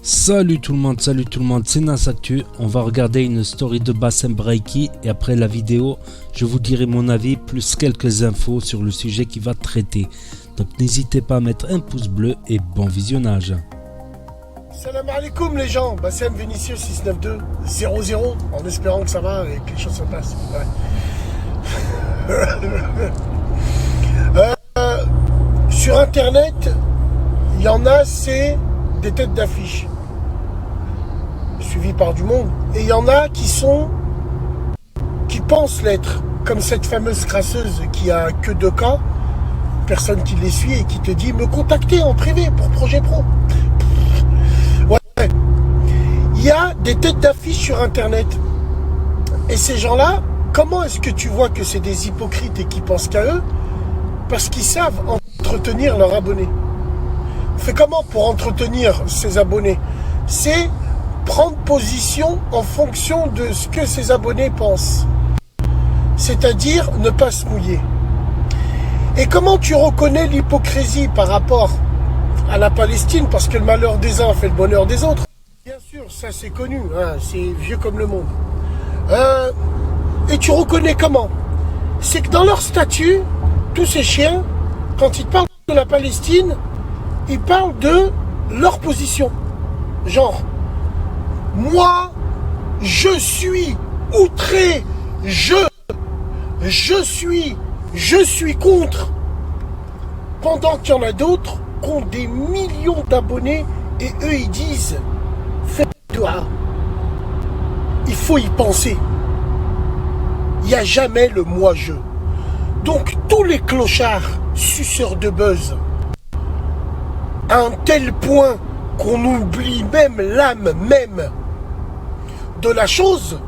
Salut tout le monde, c'est Nasactu. On va regarder une story de Bassem Braiki et après la vidéo, je vous dirai mon avis plus quelques infos sur le sujet qui va traiter. Donc n'hésitez pas à mettre un pouce bleu et bon visionnage. Salam alaikum les gens, Bassem Vinicius 692 00 en espérant que ça va et que les choses se passent. Ouais. Sur internet, il y en a, c'est des têtes d'affiche suivies par du monde, et il y en a qui pensent l'être, comme cette fameuse crasseuse qui a que 2 cas, personne qui les suit et qui te dit me contacter en privé pour projet pro. Ouais, il y a des têtes d'affiche sur internet, et ces gens-là, comment est-ce que tu vois que c'est des hypocrites et qui pensent qu'à eux? Parce qu'ils savent entretenir leurs abonnés. On fait comment pour entretenir ses abonnés? C'est prendre position en fonction de ce que ses abonnés pensent. C'est-à-dire ne pas se mouiller. Et comment tu reconnais l'hypocrisie par rapport à la Palestine? Parce que le malheur des uns fait le bonheur des autres. Bien sûr, ça c'est connu, hein, c'est vieux comme le monde. Et tu reconnais comment? C'est que dans leur statut, tous ces chiens, quand ils parlent de la Palestine, ils parlent de leur position. Genre, moi, je suis outré, je suis contre. Pendant qu'il y en a d'autres qui ont des millions d'abonnés et eux ils disent, faites doua. Il faut y penser. Il n'y a jamais le moi-je. Donc tous les clochards, suceurs de buzz, à un tel point qu'on oublie même l'âme même de la chose,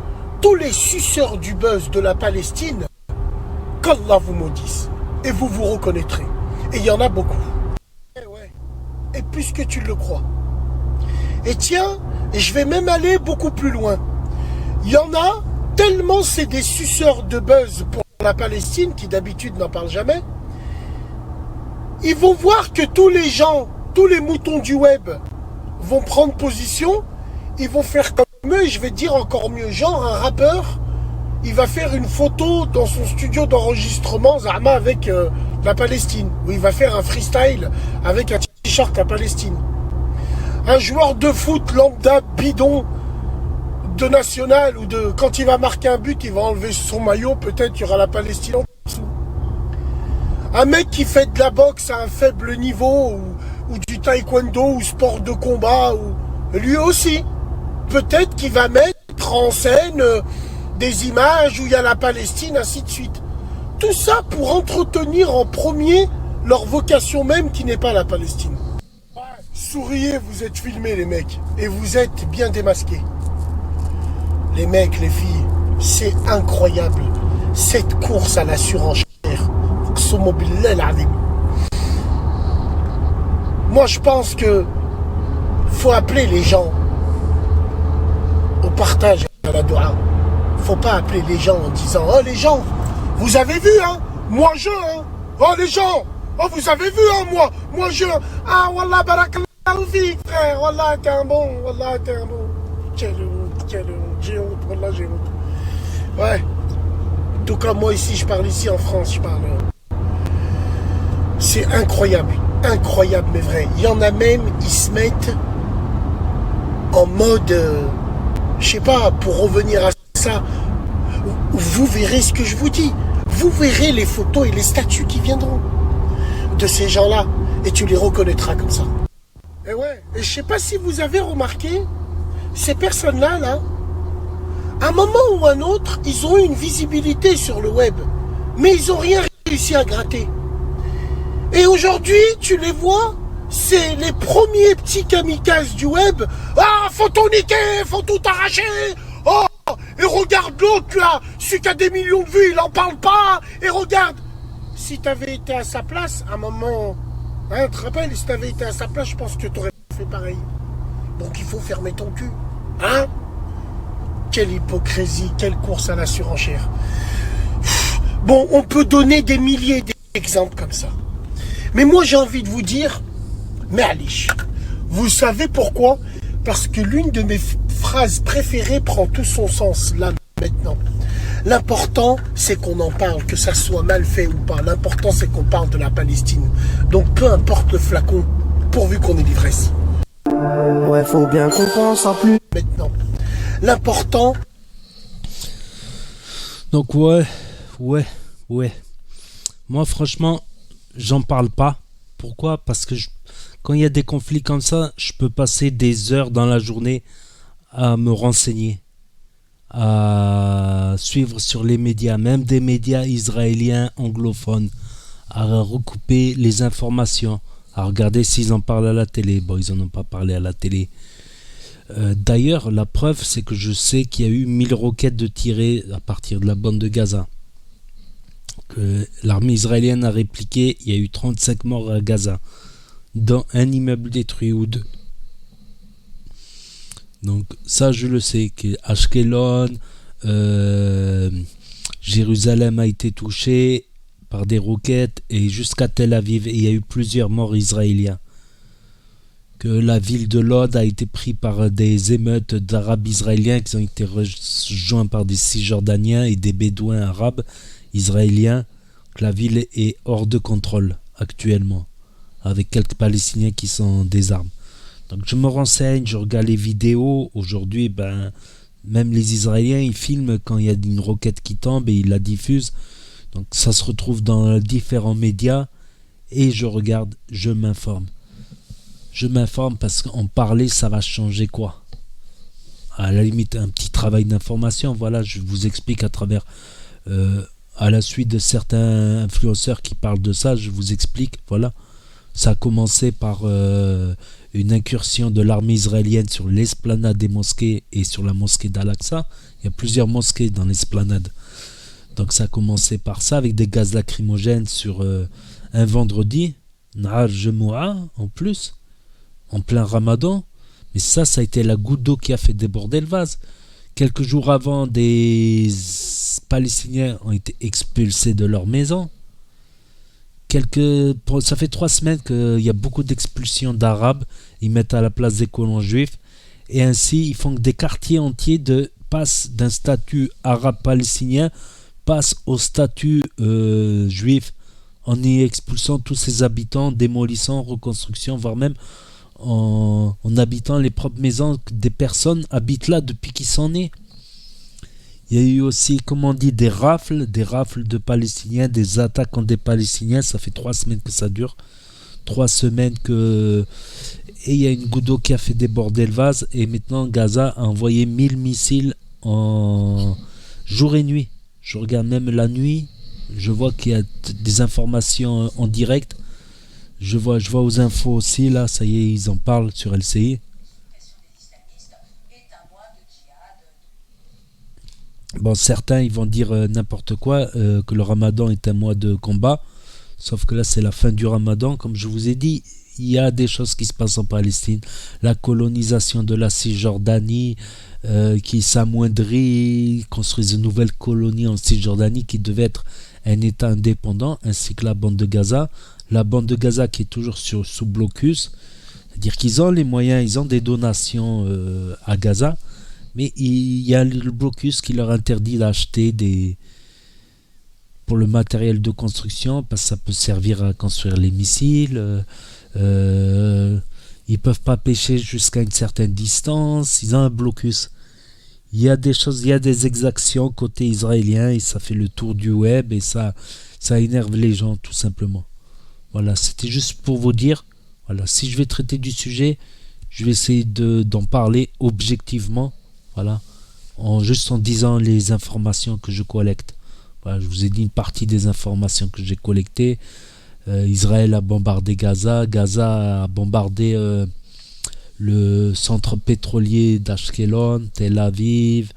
tous les suceurs du buzz de la Palestine, qu'Allah vous maudisse, et vous vous reconnaîtrez. Et il y en a beaucoup. Et plus que tu le crois. Et tiens, je vais même aller beaucoup plus loin. Il y en a, tellement c'est des suceurs de buzz pour la Palestine, qui d'habitude n'en parlent jamais, ils vont voir que tous les gens, tous les moutons du web vont prendre position, ils vont faire comme eux, et je vais dire encore mieux, genre un rappeur, il va faire une photo dans son studio d'enregistrement, Zahma, avec la Palestine, où il va faire un freestyle avec un t-shirt à Palestine. Un joueur de foot lambda bidon de national, ou de quand il va marquer un but, il va enlever son maillot, peut-être il y aura la Palestine en dessous. Un mec qui fait de la boxe à un faible niveau, ou du taekwondo, ou sport de combat, ou lui aussi, peut-être qu'il va mettre en scène des images où il y a la Palestine, ainsi de suite. Tout ça pour entretenir en premier leur vocation même qui n'est pas la Palestine. Souriez, vous êtes filmés les mecs, et vous êtes bien démasqués. Les mecs, les filles, c'est incroyable. Cette course à la surenchère. Moi, je pense que faut appeler les gens au partage à la doua. Faut pas appeler les gens en disant oh les gens, vous avez vu hein, moi je hein. Oh les gens, oh vous avez vu hein, moi je. Ah wallah barakallahu fik frère, wallah t'es un bon, wallah t'es un bon. J'ai honte, wallah j'ai honte. Ouais. En tout cas moi ici, je parle ici en France, je parle. C'est incroyable, incroyable mais vrai. Il y en a même, ils se mettent en mode, je sais pas, pour revenir à ça, vous verrez ce que je vous dis. Vous verrez les photos et les statuts qui viendront de ces gens-là, et tu les reconnaîtras comme ça. Et ouais, et je sais pas si vous avez remarqué, ces personnes-là, là, à un moment ou un autre, ils ont eu une visibilité sur le web, mais ils n'ont rien réussi à gratter. Et aujourd'hui, tu les vois, c'est les premiers petits kamikazes du web. Ah, faut tout niquer, faut tout arracher. Oh, et regarde l'autre là, celui qui a des millions de vues, il en parle pas. Et regarde, si t'avais été à sa place, à un moment, hein, tu te rappelles, si t'avais été à sa place, je pense que t'aurais fait pareil. Donc il faut fermer ton cul, hein. Quelle hypocrisie, quelle course à la surenchère. Bon, on peut donner des milliers d'exemples comme ça. Mais moi j'ai envie de vous dire, Ma'alish, vous savez pourquoi? Parce que l'une de mes phrases préférées prend tout son sens là maintenant. L'important, c'est qu'on en parle, que ça soit mal fait ou pas. L'important, c'est qu'on parle de la Palestine. Donc, peu importe le flacon, pourvu qu'on ait l'ivresse. Ouais, faut bien qu'on pense en plus. Maintenant, l'important... Donc ouais. Moi, franchement, j'en parle pas. Pourquoi? Parce que quand il y a des conflits comme ça, je peux passer des heures dans la journée à me renseigner, à suivre sur les médias, même des médias israéliens anglophones, à recouper les informations, à regarder s'ils en parlent à la télé. Bon, ils en ont pas parlé à la télé. D'ailleurs, la preuve, c'est que je sais qu'il y a eu 1000 roquettes de tirées à partir de la bande de Gaza. Que l'armée israélienne a répliqué, il y a eu 35 morts à Gaza, dans un immeuble détruit ou deux. Donc ça, je le sais, que Ashkelon, Jérusalem a été touché par des roquettes, et jusqu'à Tel Aviv, il y a eu plusieurs morts israéliens. Que la ville de Lod a été prise par des émeutes d'Arabes israéliens qui ont été rejoints par des Cisjordaniens et des Bédouins arabes israéliens. Que la ville est hors de contrôle actuellement, avec quelques Palestiniens qui sont des armes. Donc je me renseigne, je regarde les vidéos. Aujourd'hui, même les Israéliens, ils filment quand il y a une roquette qui tombe et ils la diffusent. Donc ça se retrouve dans différents médias, et je regarde, je m'informe. Je m'informe parce qu'en parler, ça va changer quoi? À la limite, un petit travail d'information. Voilà, je vous explique à travers, à la suite de certains influenceurs qui parlent de ça, je vous explique. Voilà, ça a commencé par une incursion de l'armée israélienne sur l'esplanade des mosquées et sur la mosquée d'Al-Aqsa. Il y a plusieurs mosquées dans l'esplanade. Donc ça a commencé par ça, avec des gaz lacrymogènes sur un vendredi, Nahar Jemoua en plus, en plein Ramadan. Mais ça a été la goutte d'eau qui a fait déborder le vase. Quelques jours avant, des Palestiniens ont été expulsés de leur maison. Ça fait 3 semaines qu'il y a beaucoup d'expulsions d'Arabes. Ils mettent à la place des colons juifs. Et ainsi, ils font que des quartiers entiers passent d'un statut arabe-palestinien, passent au statut juif, en y expulsant tous ces habitants, démolissant, reconstruction, voire même en habitant les propres maisons des personnes habitent là depuis qu'ils sont nés. Il y a eu aussi, comme on dit, des rafles de Palestiniens, des attaques contre des Palestiniens. Ça fait 3 semaines que ça dure. 3 semaines que... Et il y a une goutte d'eau qui a fait déborder le vase. Et maintenant, Gaza a envoyé 1000 missiles en jour et nuit. Je regarde même la nuit. Je vois qu'il y a des informations en direct. Je vois aux infos aussi, là, ça y est, ils en parlent sur LCI. Bon, certains, ils vont dire n'importe quoi, que le Ramadan est un mois de combat. Sauf que là, c'est la fin du Ramadan. Comme je vous ai dit, il y a des choses qui se passent en Palestine. La colonisation de la Cisjordanie, qui s'amoindrit, construisent de nouvelles colonies en Cisjordanie qui devaient être un État indépendant, ainsi que la bande de Gaza. La bande de Gaza qui est toujours sous blocus. C'est-à-dire qu'ils ont les moyens, ils ont des donations à Gaza. Mais il y a le blocus qui leur interdit d'acheter pour le matériel de construction, parce que ça peut servir à construire les missiles. Ils peuvent pas pêcher jusqu'à une certaine distance. Ils ont un blocus. Il y a des choses, il y a des exactions côté israélien, et ça fait le tour du web, et ça énerve les gens tout simplement. Voilà, c'était juste pour vous dire. Voilà, si je vais traiter du sujet, je vais essayer d'en parler objectivement. Voilà, juste en disant les informations que je collecte. Voilà, je vous ai dit une partie des informations que j'ai collectées. Israël a bombardé Gaza. Gaza a bombardé le centre pétrolier d'Ashkelon, Tel Aviv,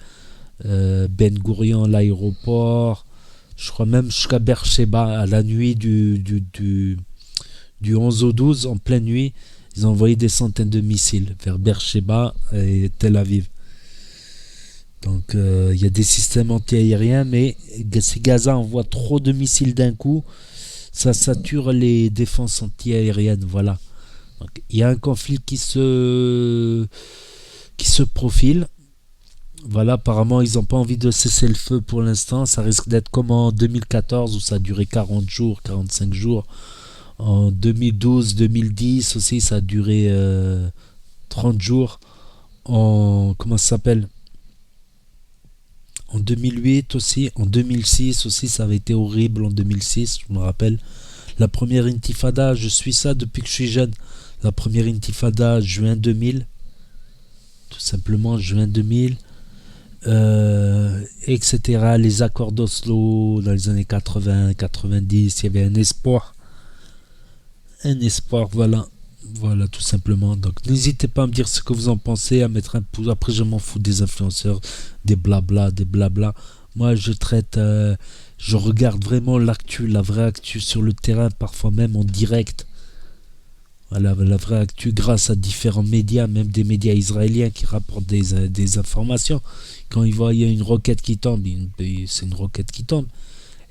Ben Gurion, l'aéroport. Je crois même jusqu'à Beersheba, à la nuit du 11 au 12, en pleine nuit. Ils ont envoyé des centaines de missiles vers Beersheba et Tel Aviv. Donc il y a des systèmes anti-aériens, mais si Gaza envoie trop de missiles d'un coup, ça sature les défenses anti-aériennes. Voilà. Donc, il y a un conflit qui se qui se profile. Voilà, apparemment ils n'ont pas envie de cesser le feu pour l'instant. Ça risque d'être comme en 2014 où ça a duré 40 jours, 45 jours. En 2012, 2010 aussi ça a duré 30 jours. Comment ça s'appelle? En 2008 aussi, en 2006 aussi, ça avait été horrible en 2006, je me rappelle. La première intifada, je suis ça depuis que je suis jeune. La première intifada, juin 2000. Tout simplement, juin 2000. Etc. Les accords d'Oslo dans les années 80, 90, il y avait un espoir. Un espoir, voilà. Voilà, tout simplement. Donc, n'hésitez pas à me dire ce que vous en pensez, à mettre un pouce. Après, je m'en fous des influenceurs, des blabla, des blabla. Moi, je traite, je regarde vraiment l'actu, la vraie actu sur le terrain, parfois même en direct. Voilà, la vraie actu grâce à différents médias, même des médias israéliens qui rapportent des informations. Quand ils voient il y a une roquette qui tombe, c'est une roquette qui tombe.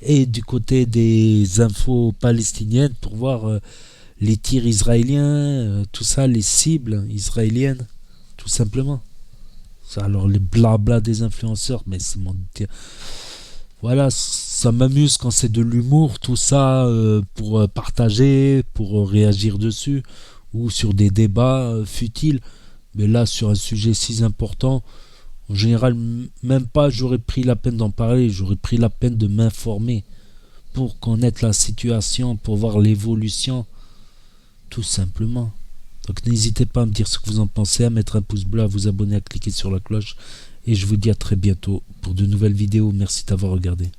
Et du côté des infos palestiniennes pour voir les tirs israéliens, tout ça, les cibles israéliennes, tout simplement. Alors les blabla des influenceurs, mais c'est mon... Voilà, ça m'amuse quand c'est de l'humour, tout ça, pour partager, pour réagir dessus, ou sur des débats futiles. Mais là, sur un sujet si important, en général, même pas j'aurais pris la peine d'en parler, j'aurais pris la peine de m'informer pour connaître la situation, pour voir l'évolution, tout simplement. Donc n'hésitez pas à me dire ce que vous en pensez, à mettre un pouce bleu, à vous abonner, à cliquer sur la cloche. Et je vous dis à très bientôt pour de nouvelles vidéos. Merci d'avoir regardé.